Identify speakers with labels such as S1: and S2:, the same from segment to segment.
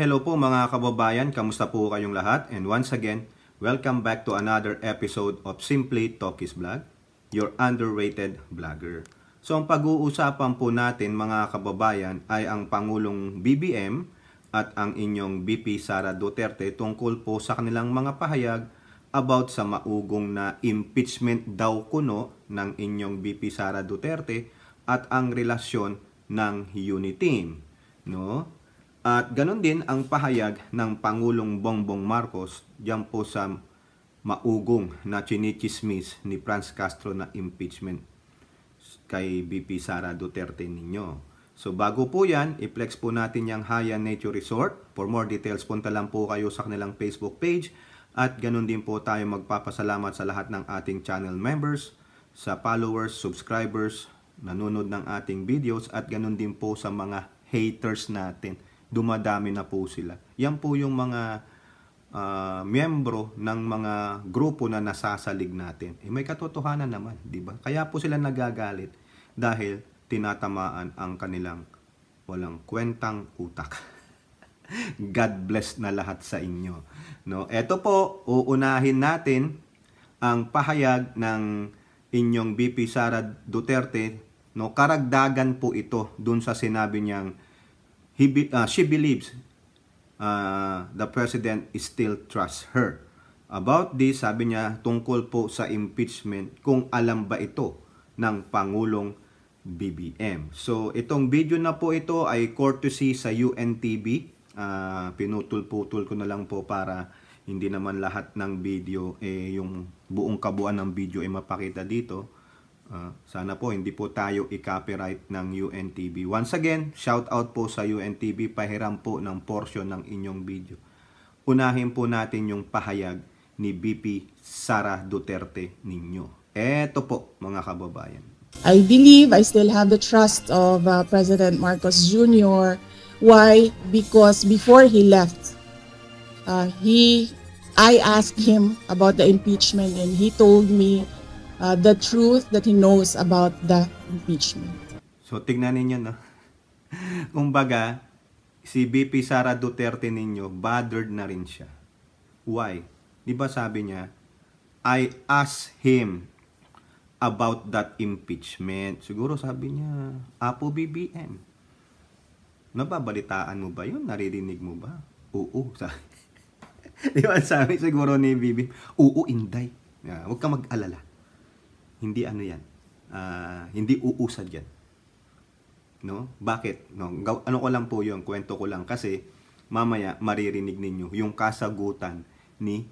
S1: Hello po mga kababayan, kamusta po kayong lahat? And once again, welcome back to another episode of Simply Talkies Vlog, your underrated vlogger. So ang pag-uusapan po natin mga kababayan ay ang Pangulong BBM at ang inyong VP Sara Duterte tungkol po sa kanilang mga pahayag about sa maugong na impeachment daw kuno ng inyong VP Sara Duterte at ang relasyon ng Uniteam, no? At ganon din ang pahayag ng Pangulong Bongbong Marcos diyan po sa maugong na chinichismis ni Franz Castro na impeachment kay VP Sara Duterte ninyo. So bago po yan, i-flex po natin yung Haya Nature Resort. For more details, punta lang po kayo sa kanilang Facebook page. At ganon din po tayo magpapasalamat sa lahat ng ating channel members, sa followers, subscribers, nanonood ng ating videos, at ganon din po sa mga haters natin. Dumadami na po sila. Yan po yung mga miyembro ng mga grupo na nasasalig natin. May katotohanan naman, di ba? Kaya po sila nagagalit dahil tinatamaan ang kanilang walang kwentang utak. God bless na lahat sa inyo. No, eto po, uunahin natin ang pahayag ng inyong VP Sara Duterte. No, karagdagan po ito dun sa sinabi niyang she believes the president still trusts her. About this, sabi niya, tungkol po sa impeachment, kung alam ba ito ng Pangulong BBM. So, itong video na po ito ay courtesy sa UNTV. Pinutol-putol ko na lang po para hindi naman lahat ng video, yung buong kabuuan ng video ay mapakita dito. Sana po hindi po tayo i-copyright ng UNTV. Once again, shout out po sa UNTV, pahiram po ng portion ng inyong video. Unahin po natin yung pahayag ni VP Sara Duterte ninyo. Eto po mga kababayan.
S2: I believe I still have the trust of President Marcos Jr. Why? Because before he left, I asked him about the impeachment and he told me the truth that he knows about the impeachment.
S1: So tignan ninyo, no? Kumbaga, si VP Sara Duterte ninyo, bothered na rin siya. Why? Di ba sabi niya, I asked him about that impeachment. Siguro sabi niya, Apo BBM, nababalitaan mo ba yun? Naririnig mo ba? Oo. Di ba sabi siguro ni BBM, oo, inday. Huwag ka mag-alala. Hindi ano yan. Hindi uusad yan. No? Bakit? No? Ano ko lang po yun, kwento ko lang. Kasi mamaya maririnig ninyo yung kasagutan ni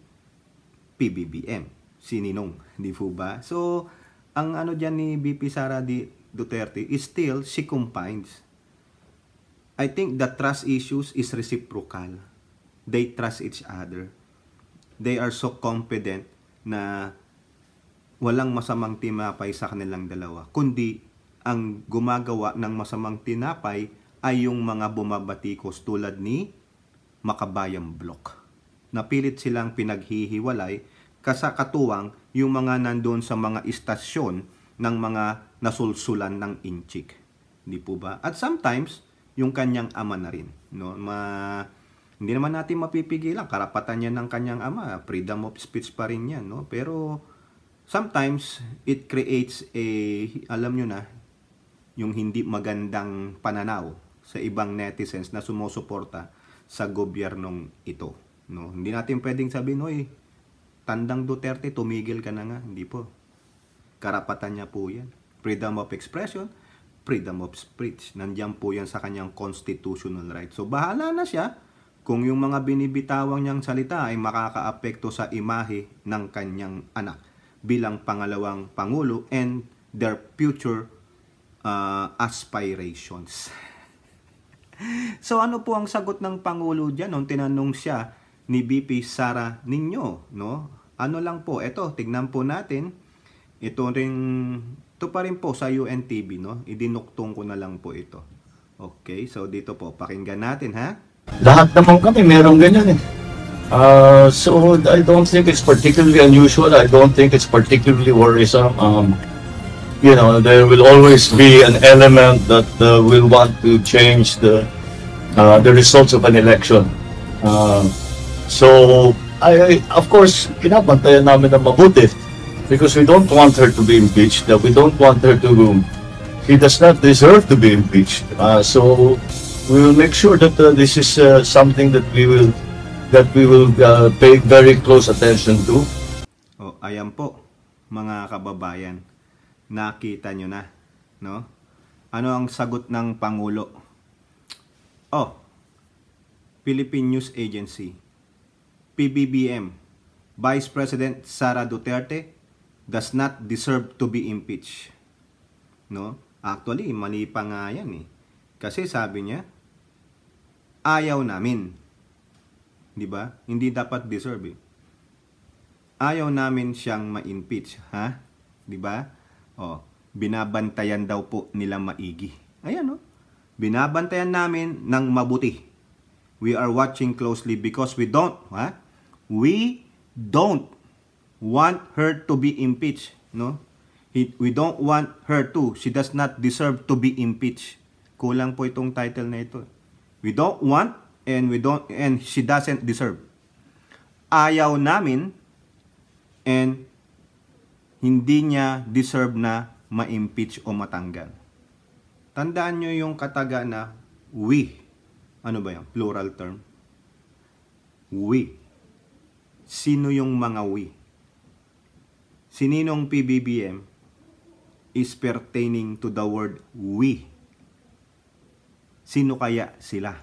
S1: PBBM. Si Ninong. Di po ba? So, ang ano dyan ni VP Sara Duterte is still, she combines. I think the trust issues is reciprocal. They trust each other. They are so confident na walang masamang tinapay sa kanilang dalawa. Kundi, ang gumagawa ng masamang tinapay ay yung mga bumabatikos tulad ni Makabayang Block. Napilit silang pinaghihiwalay kasakatuwang yung mga nandun sa mga istasyon ng mga nasulsulan ng inchik. Di po ba? At sometimes, yung kanyang ama na rin. No? Hindi naman natin mapipigilan. Karapatan yan ng kanyang ama. Freedom of speech pa rin yan. No? Pero sometimes, it creates alam nyo na, yung hindi magandang pananaw sa ibang netizens na sumusuporta sa gobyernong ito. No? Hindi natin pwedeng sabihin, oy, tandang Duterte, tumigil ka na nga. Hindi po. Karapatan niya po yan. Freedom of expression, freedom of speech. Nandiyan po yan sa kanyang constitutional right. So, bahala na siya kung yung mga binibitawang niyang salita ay makakaapekto sa imahe ng kanyang anak bilang pangalawang pangulo and their future aspirations. So ano po ang sagot ng pangulo diyan nung tinanong siya ni VP Sara ninyo, no? Ano lang po, eto, tignan po natin. Ito pa rin po sa UNTV, no? Idinuktong ko na lang po ito. Okay, so dito po, pakinggan natin, ha?
S3: Lahat naman kami merong ganyan eh. So I don't think it's particularly unusual. I don't think it's particularly worrisome. You know, there will always be an element that will want to change the results of an election. Uh, so, of course, pinabantayan namin ng mabuti because we don't want her to be impeached. We don't want her to, he does not deserve to be impeached. So, we will make sure that this is something that we will pay very close attention to.
S1: O, ayan po, mga kababayan. Nakita nyo na, no? Ano ang sagot ng Pangulo? Oh, Philippine News Agency, PBBM, Vice President Sara Duterte does not deserve to be impeached. No? Actually, mali pa nga yan eh. Kasi sabi niya, ayaw namin. Di ba? Hindi dapat deserve eh. Ayaw namin siyang ma-impeach, ha? Di ba? Oh, binabantayan daw po nila maigi. Ayan, no? Binabantayan namin ng mabuti. We are watching closely because we don't want her to be impeached, no? We don't want her to. She does not deserve to be impeached. Kulang po itong title na ito. We don't want and she doesn't deserve. Ayaw namin and hindi niya deserve na ma-impeach o matanggal. Tandaan nyo yung kataga na we. Ano ba yan? Plural term. We. Sino yung mga we? Sininong PBBM is pertaining to the word we. Sino kaya sila?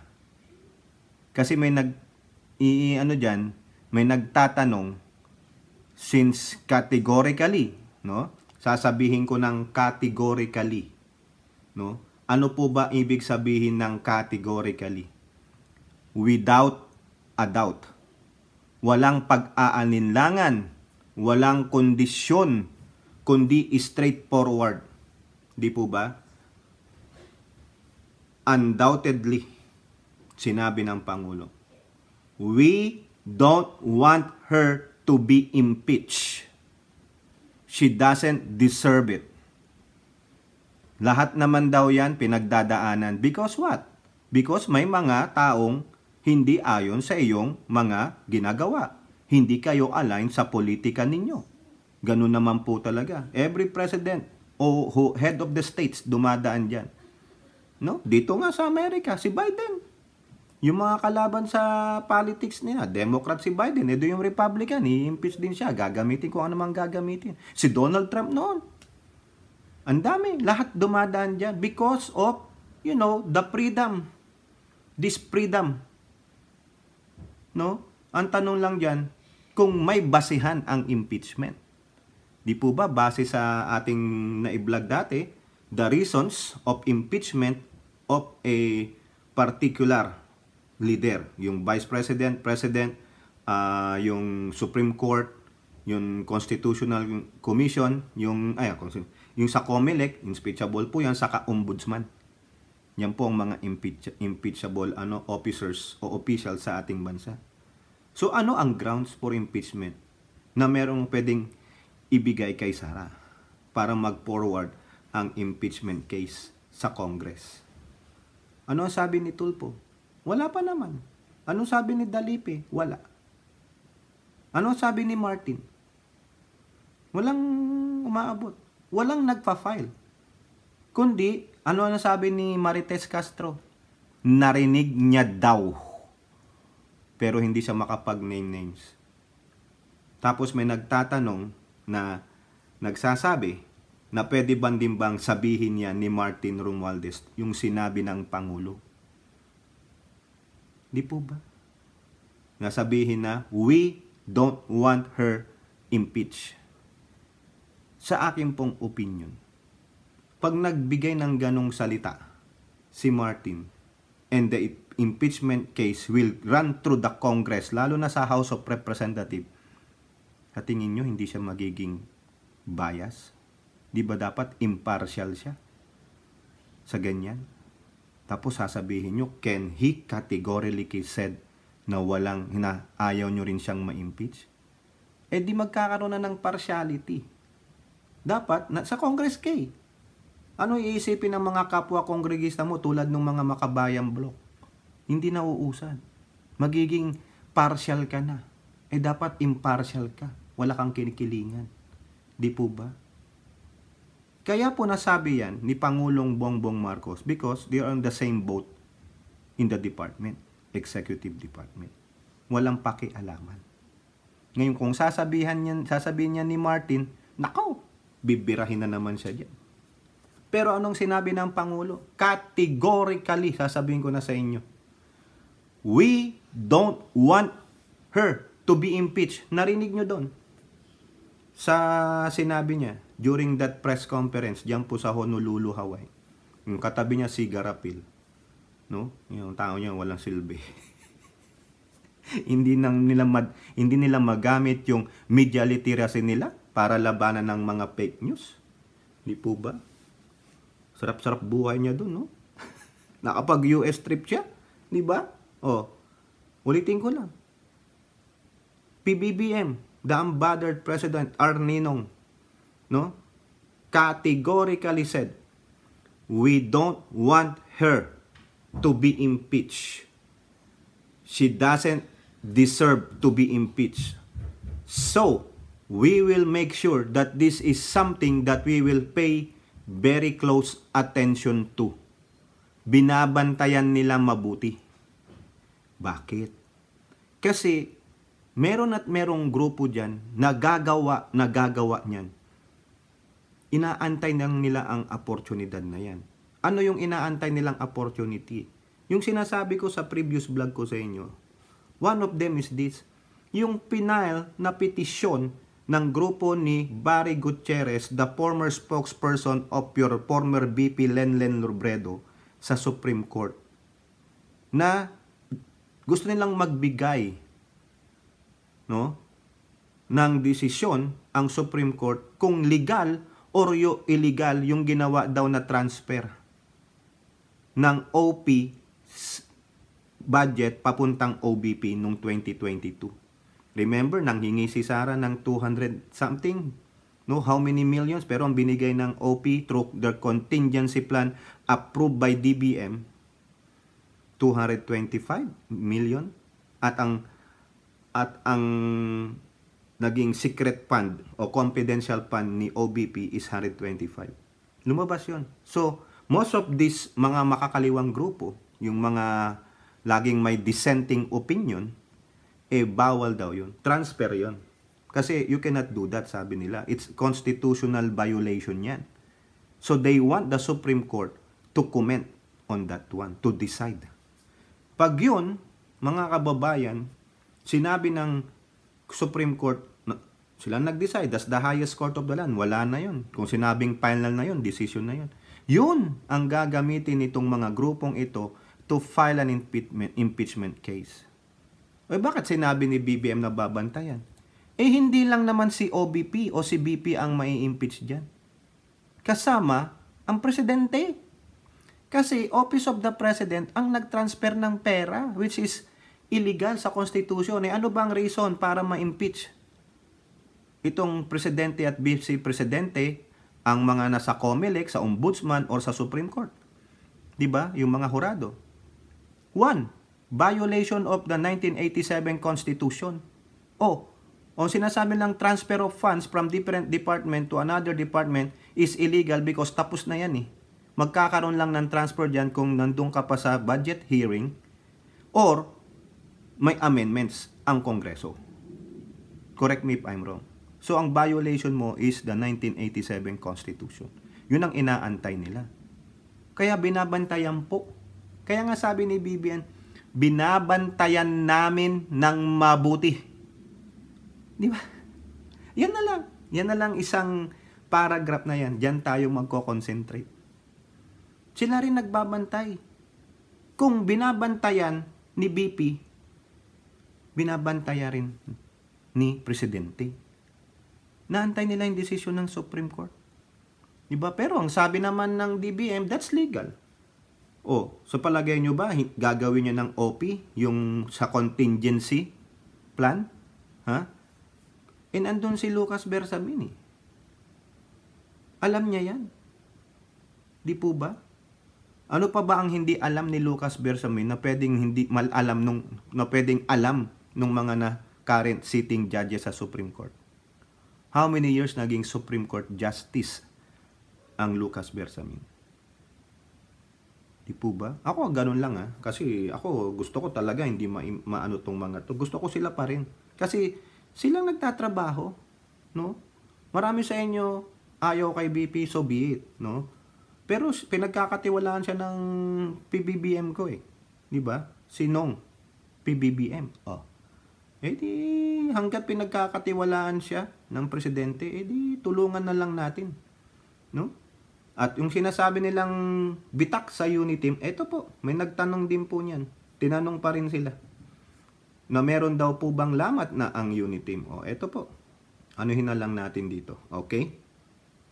S1: Kasi may may nagtatanong since categorically, no? Sasabihin ko ng categorically, no? Ano po ba ibig sabihin ng categorically? Without a doubt. Walang pag-aalinlangan, walang kondisyon, kundi straightforward. Di po ba? Undoubtedly, sinabi ng Pangulo, we don't want her to be impeached. She doesn't deserve it. Lahat naman daw yan pinagdadaanan. Because what? Because may mga taong hindi ayon sa iyong mga ginagawa. Hindi kayo align sa politika ninyo. Ganun naman po talaga. Every president o head of the states dumadaan dyan. No? Dito nga sa Amerika, si Biden. Yung mga kalaban sa politics nila, Democrat si Biden, ito yung Republican, i-impeach din siya, gagamitin kung ano mang gagamitin. Si Donald Trump noon. Ang dami, lahat dumadaan dyan because of, the freedom. This freedom. No? Ang tanong lang dyan, kung may basihan ang impeachment. Di po ba, base sa ating na-vlog dati, the reasons of impeachment of a particular leader, yung Vice President, President, yung Supreme Court, yung Constitutional Commission, yung sa COMELEC, impeachable po yan, saka Ombudsman. Yan po ang mga impeachable officers o officials sa ating bansa. So ano ang grounds for impeachment na merong pwedeng ibigay kay Sara para mag-forward ang impeachment case sa Congress? Ano ang sabi ni Tulfo? Wala pa naman. Anong sabi ni Dalipe? Wala. Ano sabi ni Martin? Walang umaabot. Walang nagpa-file. Kundi, ano ang sabi ni Marites Castro? Narinig niya daw. Pero hindi siya makapag-name names. Tapos may nagtatanong na nagsasabi na pwede bang sabihin niya ni Martin Romualdez yung sinabi ng Pangulo. Di po ba? Nasabihin na, we don't want her impeached. Sa akin pong opinion, pag nagbigay ng ganong salita si Martin and the impeachment case will run through the Congress, lalo na sa House of Representatives, sa tingin nyo hindi siya magiging bias? Di ba dapat impartial siya sa ganyan? Tapos sasabihin nyo, can he categorically said na ayaw nyo rin siyang ma-impeach? Eh di magkakaroon na ng partiality. Dapat, sa Congress kay, ano iisipin ng mga kapwa kongregista mo tulad ng mga makabayang bloc? Hindi nauusad. Magiging partial ka na. Dapat impartial ka. Wala kang kinikilingan. Di po ba? Kaya po nasabi yan ni Pangulong Bongbong Marcos because they are on the same boat in the department, executive department. Walang pakialaman. Ngayon kung sasabihin niya ni Martin, nakaw, bibirahin na naman siya dyan. Pero anong sinabi ng Pangulo? Categorically, sasabihin ko na sa inyo, we don't want her to be impeached. Narinig nyo doon? Sa sinabi niya, during that press conference, diyan po sa Honolulu, Hawaii. Yung katabi niya si Garapil. No? Yung tao niya walang silbi. hindi nila magamit yung media literacy nila para labanan ng mga fake news. Di po ba? Sarap-sarap buhay niya doon, no? Nakapag-US trip siya, di ba? Ulitin ko lang. PBBM, the unbothered President Arninong, no? Categorically said, we don't want her to be impeached. She doesn't deserve to be impeached. So, we will make sure that this is something that we will pay very close attention to. Binabantayan nila mabuti. Bakit? Kasi meron at merong grupo dyan na gagawa niyan. Inaantay lang nila ang opportunidad na yan. Ano yung inaantay nilang opportunity? Yung sinasabi ko sa previous vlog ko sa inyo, one of them is this, yung final na petisyon ng grupo ni Barry Gutierrez, the former spokesperson of your former VP Lenlen Robredo sa Supreme Court, na gusto nilang magbigay, no, ng desisyon ang Supreme Court kung legal or illegal yung ginawa daw na transfer ng OP budget papuntang OBP noong 2022. Remember, nanghingi si Sara ng 200 something, no, how many millions, pero ang binigay ng OP through their contingency plan approved by DBM, 225 million, at ang naging secret fund o confidential fund ni OBP is 125. Lumabas yun. So, most of these mga makakaliwang grupo, yung mga laging may dissenting opinion, bawal daw yun. Transfer yun. Kasi you cannot do that, sabi nila. It's constitutional violation yan. So, they want the Supreme Court to comment on that one, to decide. Pag yun, mga kababayan, sinabi ng Supreme Court, sila nag-decide, that's the highest court of the land, wala na yun. Kung sinabing final na yun, decision na yun. Yun ang gagamitin nitong mga grupong ito to file an impeachment case. Bakit sinabi ni BBM na babantayan? Hindi lang naman si OBP o si BP ang mai-impeach dyan. Kasama ang presidente. Kasi Office of the President ang nag-transfer ng pera, which is illegal sa Constitution. Ano bang reason para ma-impeach itong presidente at vice presidente, ang mga nasa COMELEC, sa Ombudsman, or sa Supreme Court? Diba? Yung mga hurado. 1. Violation of the 1987 Constitution. Ang sinasabi lang transfer of funds from different department to another department is illegal because tapos na yan . Magkakaroon lang ng transfer dyan kung nandun ka pa sa budget hearing or may amendments ang Kongreso. Correct me if I'm wrong. So, ang violation mo is the 1987 Constitution. Yun ang inaantay nila. Kaya binabantayan po. Kaya nga sabi ni BBN, binabantayan namin ng mabuti. Di ba? Yan na lang. Yan na lang isang paragraph na yan. Diyan tayo magko-concentrate. Sila rin nagbabantay. Kung binabantayan ni BP, binabantayan rin ni Presidente. Naantay nila yung desisyon ng Supreme Court. Diba? Pero ang sabi naman ng DBM, that's legal. So palagay nyo ba, gagawin nyo ng OP yung sa contingency plan? Andun si Lucas Bersamin . Alam niya yan. Di po ba? Ano pa ba ang hindi alam ni Lucas Bersamin na pwedeng hindi malalam na pwedeng alam nung mga na current sitting judges sa Supreme Court? How many years naging Supreme Court Justice ang Lucas Bersamin? Di po ba? Ako ganun lang kasi ako gusto ko talaga hindi maano tong mga to. Gusto ko sila pa rin. Kasi silang nagtatrabaho, no? Marami sa inyo ayaw kay BP, so be it, no? Pero pinagkakatiwalaan siya ng PBBM ko eh. Di ba? Si Nong PBBM. Di hangga't pinagkakatiwalaan siya ng presidente, di tulungan na lang natin. No? At yung sinasabi nilang bitak sa Uniteam, eto po, may nagtanong din po niyan. Tinanong pa rin sila. Na meron daw po bang lamat na ang Uniteam? Eto po. Anuhin na lang natin dito. Okay?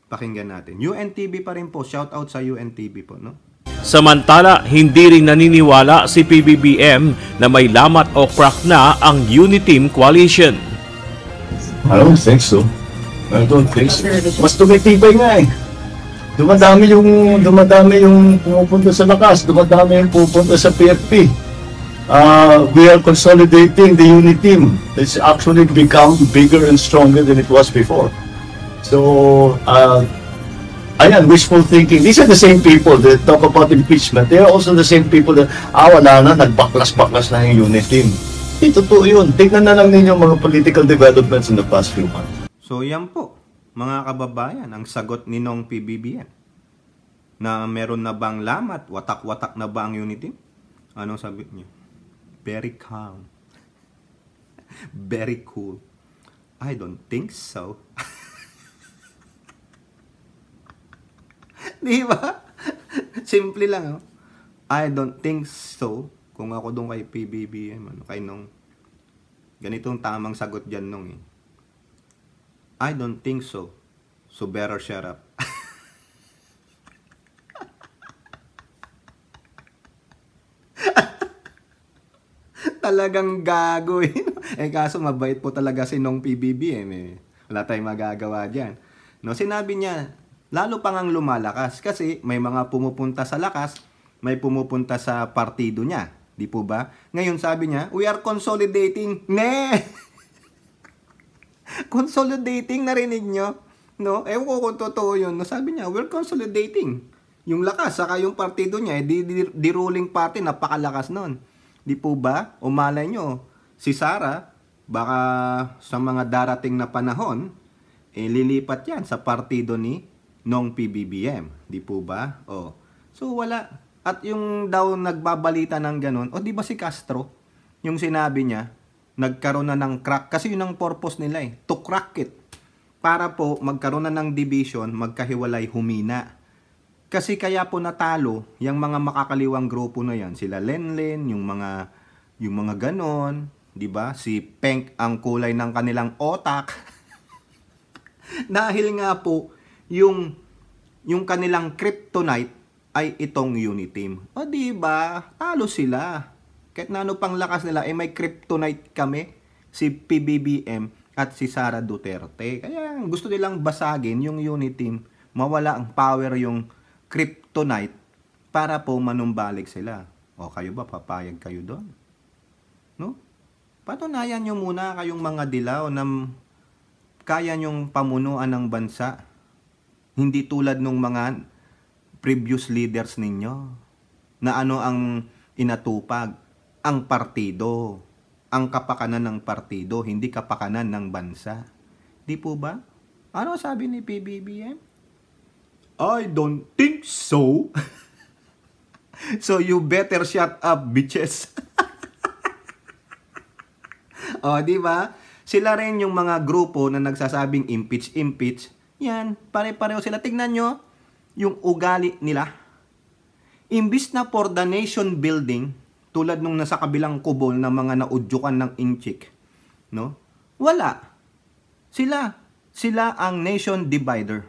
S1: Pakinggan natin. UNTV pa rin po. Shout out sa UNTV po, no?
S4: Samantala, hindi rin naniniwala si PBBM na may lamat o crack na ang Uniteam Coalition.
S3: I don't think so. I don't think so. Mas tumitibay nga eh. Dumadami yung pumupunta sa lakas, dumadami yung pumupunta sa PFP. We are consolidating the Uniteam. It's actually become bigger and stronger than it was before. So, ayan, wishful thinking. These are the same people that talk about impeachment. They are also the same people that, wala na, nagbaklas-baklas na yung Uniteam. Totoo yun. Tignan na lang ninyo mga political developments in the past few months.
S1: So, yan po, mga kababayan, ang sagot ni Nong PBBM. Na meron na bang lamat, watak-watak na ba ang Uniteam? Anong sabi niya? Very calm. Very cool. I don't think so. Di ba? Simple lang. I don't think so. Kung ako doon kay PBBM, kay Nong. Ganitong tamang sagot dyan, Nong. I don't think so. So better shut up. Talagang gago eh. Kaso mabait po talaga si Nong PBBM eh. Wala tayong magagawa dyan. No, sinabi niya, lalo pang ang lumalakas kasi may mga pumupunta sa lakas, may pumupunta sa partido niya. Di po ba? Ngayon sabi niya, we are consolidating. Consolidating, narinig nyo? No? Ewan ko kung totoo yun. No, sabi niya, we're consolidating. Yung lakas, saka yung partido niya, di ruling party, napakalakas nun. Di po ba? O malay nyo, si Sara, baka sa mga darating na panahon, lilipat yan sa partido ni Nong PBBM. Di po ba? So wala. At yung daw nagbabalita ng ganun, di ba si Castro, yung sinabi niya, nagkaroon na ng crack. Kasi yun ang purpose nila to crack it. Para po magkaroon na ng division, magkahiwalay, humina. Kasi kaya po natalo yung mga makakaliwang grupo na yan, sila Lenlen, yung mga ganon, 'di ba? Si Peng ang kulay ng kanilang otak. Dahil nga po yung kanilang kryptonite ay itong Uniteam. 'Di ba? Talo sila. Kahit na ano pang lakas nila, may kryptonite kami, si PBBM at si Sara Duterte. Kaya gusto nilang basagin yung Uniteam, mawala ang power yung kryptonite para po manumbalik sila. Kayo ba, papayag kayo doon? No? Patunayan nyo muna kayong mga dilaw na kaya nyong pamunuan ng bansa. Hindi tulad nung mga previous leaders ninyo na ano ang inatupag? Ang partido. Ang kapakanan ng partido, hindi kapakanan ng bansa. Di po ba? Ano sabi ni PBBM? I don't think so. So you better shut up, bitches. Di ba? Sila rin yung mga grupo na nagsasabing impeach. Yan, pare-pareho sila. Tignan nyo yung ugali nila. Imbis na for the nation building, tulad nung nasa kabilang kubol na mga naudyukan ng inchik, no? Wala. Sila ang nation divider.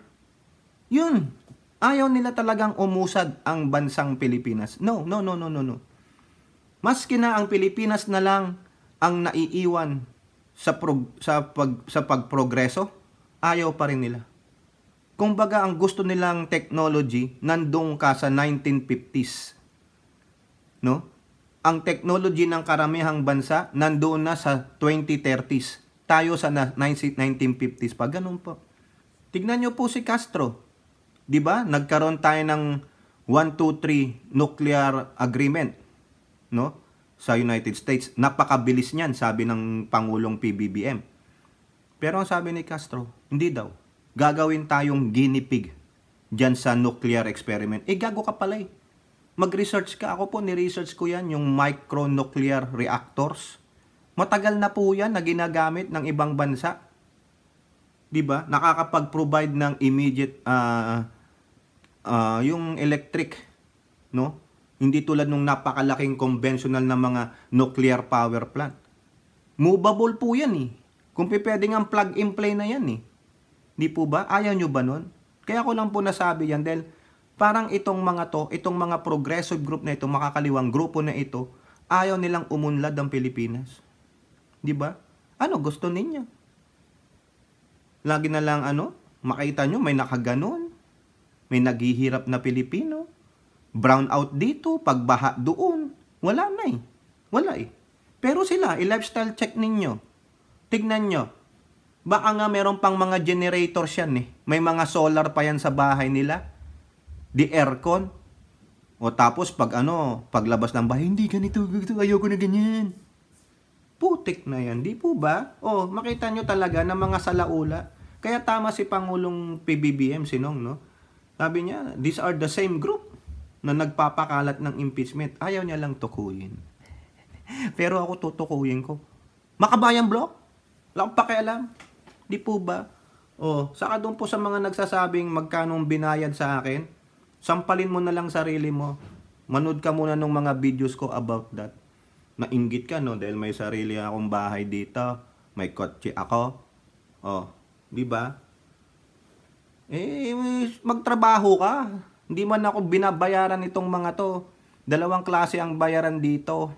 S1: Yun. Ayaw nila talagang umusad ang bansang Pilipinas. No. Maski na ang Pilipinas na lang ang naiiwan sa pagprogreso, ayaw pa rin nila. Kumbaga, ang gusto nilang technology, nandun ka sa 1950s. No? Ang technology ng karamihang bansa, nandoon na sa 2030s. Tayo sa 1950s pa. Ganun po. Tignan nyo po si Castro. Diba? Nagkaroon tayo ng 1-2-3 nuclear agreement. No? Sa United States. Napakabilis niyan, sabi ng Pangulong PBBM. Pero ang sabi ni Castro, hindi daw. Gagawin tayong guinea pig dyan sa nuclear experiment. Gago ka pala eh. Mag-research ka. Ako po, ni-research ko yan, yung micronuclear reactors. Matagal na po yan na ginagamit ng ibang bansa. Diba? Nakakapag-provide ng immediate, yung electric, no? Hindi tulad ng napakalaking conventional na mga nuclear power plant. Movable po yan eh. Kung pwede nga plug and play na yan eh. Di po ba? Ayaw nyo ba nun? Kaya ko lang po nasabi yan dahil parang itong mga progressive group na ito, makakaliwang grupo na ito, ayaw nilang umunlad ang Pilipinas. Di ba? Ano gusto ninyo? Lagi na lang makita nyo may nakaganon, may naghihirap na Pilipino, brown out dito, pagbaha doon. Wala na eh. Wala eh. Pero sila, i-lifestyle check ninyo. Tignan nyo. Baka nga meron pang mga generators yan eh. May mga solar pa yan sa bahay nila. Di aircon. O tapos paglabas ng bahay, hindi ganito, ayoko na ganyan. Putik na yan, di po ba? O, makita nyo talaga na mga salaula. Kaya tama si Pangulong PBBM, Sinong, no? Sabi niya, these are the same group na nagpapakalat ng impeachment. Ayaw niya lang tukuyin. Pero ako tutukuyin ko. Makabayan Block? Wala akong pakialam. Di po ba? O, saka doon po sa mga nagsasabing magkanong binayad sa akin, sampalin mo na lang sarili mo. Manood ka muna ng mga videos ko about that. Nainggit ka, no? Dahil may sarili akong bahay dito. May kotse ako. O, di ba? Magtrabaho ka. Hindi man ako binabayaran itong mga to. Dalawang klase ang bayaran dito.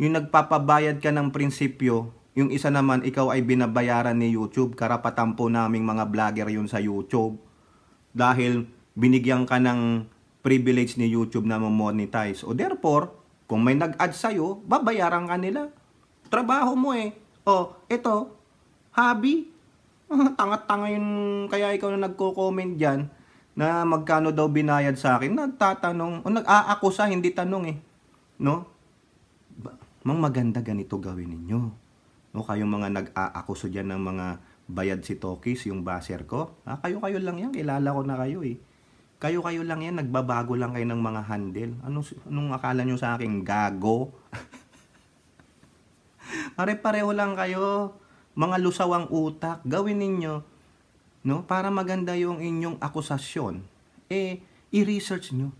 S1: Yung nagpapabayad ka ng prinsipyo, yung isa naman, ikaw ay binabayaran ni YouTube. Karapatan po naming mga vlogger yun sa YouTube. Dahil binigyan ka ng privilege ni YouTube na monetize. O therefore, kung may nag-add sa'yo, babayaran ka nila. Trabaho mo eh. O, ito, hobby. Tanga-tanga yun, kaya ikaw na nagko-comment dyan na magkano daw binayad sa akin. Nagtatanong, o nag-aakusa, hindi tanong eh. No? Maganda ganito gawin ninyo. No, kayong mga nag-aakuso dyan ng mga bayad si Tokis, yung baser ko. Kayo-kayo lang yan, kilala ko na kayo eh. Kayo-kayo lang yan, nagbabago lang kayo ng mga handle. Anong akala nyo sa akin? Gago? Pare-pareho lang kayo. Mga lusawang utak, gawin ninyo. No? Para maganda yung inyong akusasyon. I-research nyo.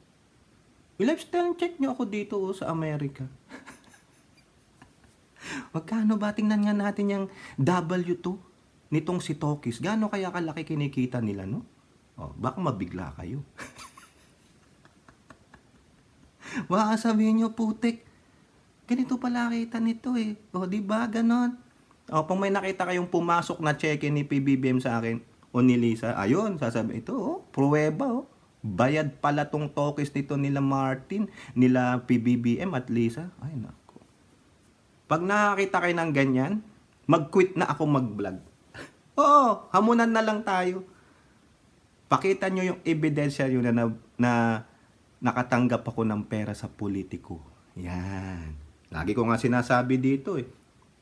S1: I-lifestyle check nyo ako dito sa Amerika. Magkano ba? Tingnan nga natin yung W2 nitong si Tokis. Gaano kaya kalaki kinikita nila, no? Baka mabigla kayo. Baka sabihin nyo, putik, ganito pala kita nito eh. Di ba? Ganon. Kung may nakita kayong pumasok na cheque ni PBBM sa akin o ni Lisa, ayun, sasabihin ito, pruweba, bayad pala tong Tokis nito nila Martin, nila PBBM at Lisa. Ay, nako. Pag nakakita kayo ng ganyan, mag-quit na ako mag-vlog. Hamunan na lang tayo. Pakita nyo yung ebidensya nyo na nakatanggap ako ng pera sa politiko. Yan. Lagi ko nga sinasabi dito eh.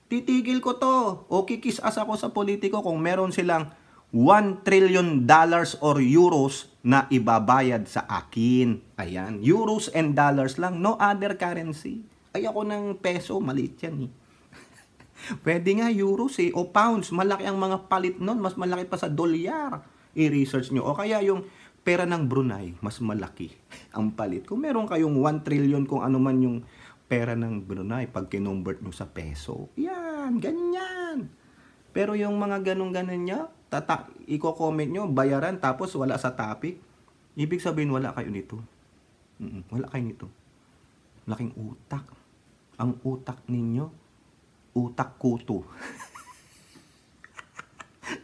S1: Titigil ko to. O kikisas ako sa politiko kung meron silang $1 trillion or euros na ibabayad sa akin. Ayan. Euros and dollars lang. No other currency. Ay ako ng peso, maliit yan eh. Pwede nga euros eh, o pounds. Malaki ang mga palit nun. Mas malaki pa sa dolyar. I-research nyo. O kaya yung pera ng Brunei, mas malaki ang palit. Kung meron kayong 1 trillion kung ano man yung pera ng Brunei, pag kinumbert nyo sa peso, yan, ganyan. Pero yung mga ganun-ganun nyo, i-comment nyo, bayaran, tapos wala sa topic. Ibig sabihin, wala kayo nito. Wala kayo nito. Laking utak. Ang utak ninyo, utak kuto.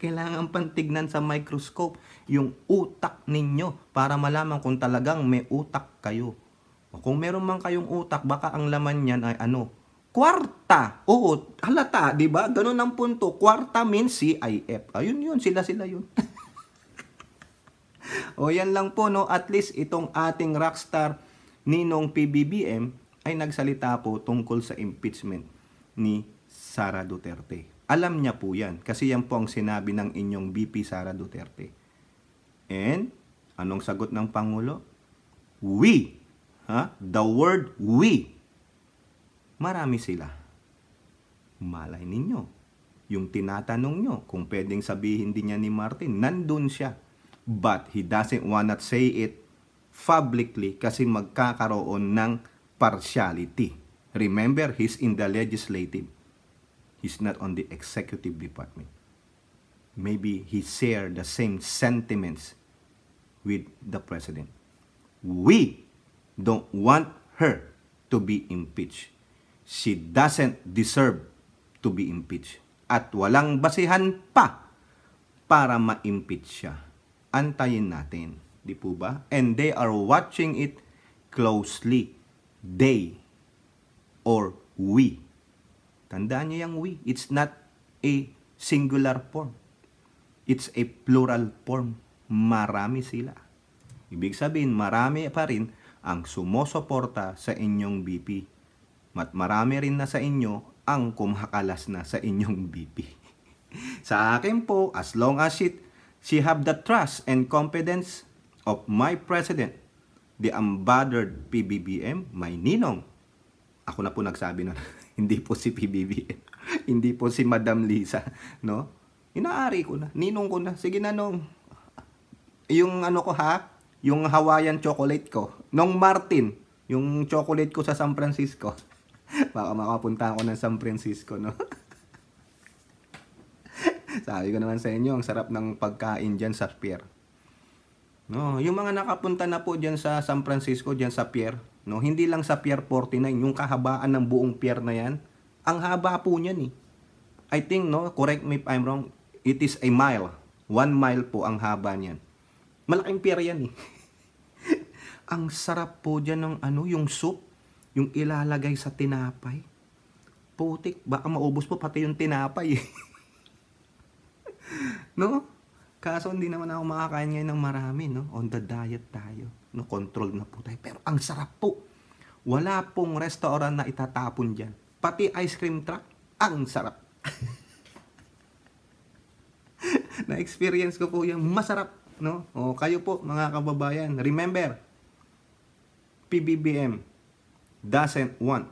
S1: Kailangan pang tignan sa microscope yung utak ninyo para malaman kung talagang may utak kayo. O kung meron man kayong utak, baka ang laman niyan ay ano? Kwarta. Oo, halata, di ba? Ganun ang punto. Kwarta means CIF. Ayun yun, sila yun. O yan lang po, no? At least itong ating rockstar Ninong PBBM ay nagsalita po tungkol sa impeachment ni Sara Duterte. Alam niya po yan kasi yan po ang sinabi ng inyong VP Sara Duterte. And anong sagot ng Pangulo? We. The word we. Marami sila. Malay ninyo. Yung tinatanong nyo kung pwedeng sabihin din niya ni Martin, nandun siya. But he doesn't wanna say it publicly kasi magkakaroon ng partiality. Remember, he's in the legislative. He's not on the executive department. Maybe he shared the same sentiments with the president. We don't want her to be impeached. She doesn't deserve to be impeached. At walang basihan pa para ma-impeach siya. Antayin natin, di po ba? And they are watching it closely. They or we. Tandaan niyo yung we. It's not a singular form. It's a plural form. Marami sila. Ibig sabihin, marami pa rin ang sumusuporta sa inyong BP. At marami rin na sa inyo ang kumakalas na sa inyong BP. Sa akin po, as long as she have the trust and confidence of my president, the unbothered PBBM, my ninong. Ako na po nagsabi na, hindi po si PBBM, hindi po si Madam Lisa, no? Inaari ko na, ninong ko na, sige na nung, yung ano ko ha, yung Hawaiian chocolate ko, nung Martin, yung chocolate ko sa San Francisco, baka makapunta ako ng San Francisco, no? Sabi ko naman sa inyo, ang sarap ng pagkain dyan sa pier. No, yung mga nakapunta na po dyan sa San Francisco, dyan sa pier, no, hindi lang sa Pier 49, yung kahabaan ng buong pier na yan, ang haba po niyan eh. I think, no, correct me if I'm wrong, it is a mile. 1 mile po ang haba niyan. Malaking pier yan eh. Ang sarap po dyan ng ano, yung soup, yung ilalagay sa tinapay. Putik, baka maubos po pati yung tinapay eh. No? Kaso hindi naman ako makakain ngayon ng marami, no? On the diet tayo. No, control na po tayo. Pero ang sarap po. Wala pong restaurant na itatapon dyan. Pati ice cream truck, ang sarap. Na-experience ko po yung masarap, no? O kayo po, mga kababayan, remember, PBBM doesn't want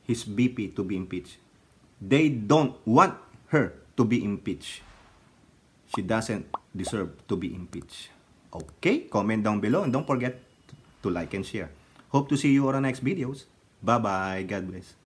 S1: his BP to be impeached. They don't want her to be impeached. She doesn't deserve to be impeached. Okay? Comment down below and don't forget to like and share. Hope to see you on our next videos. Bye-bye. God bless.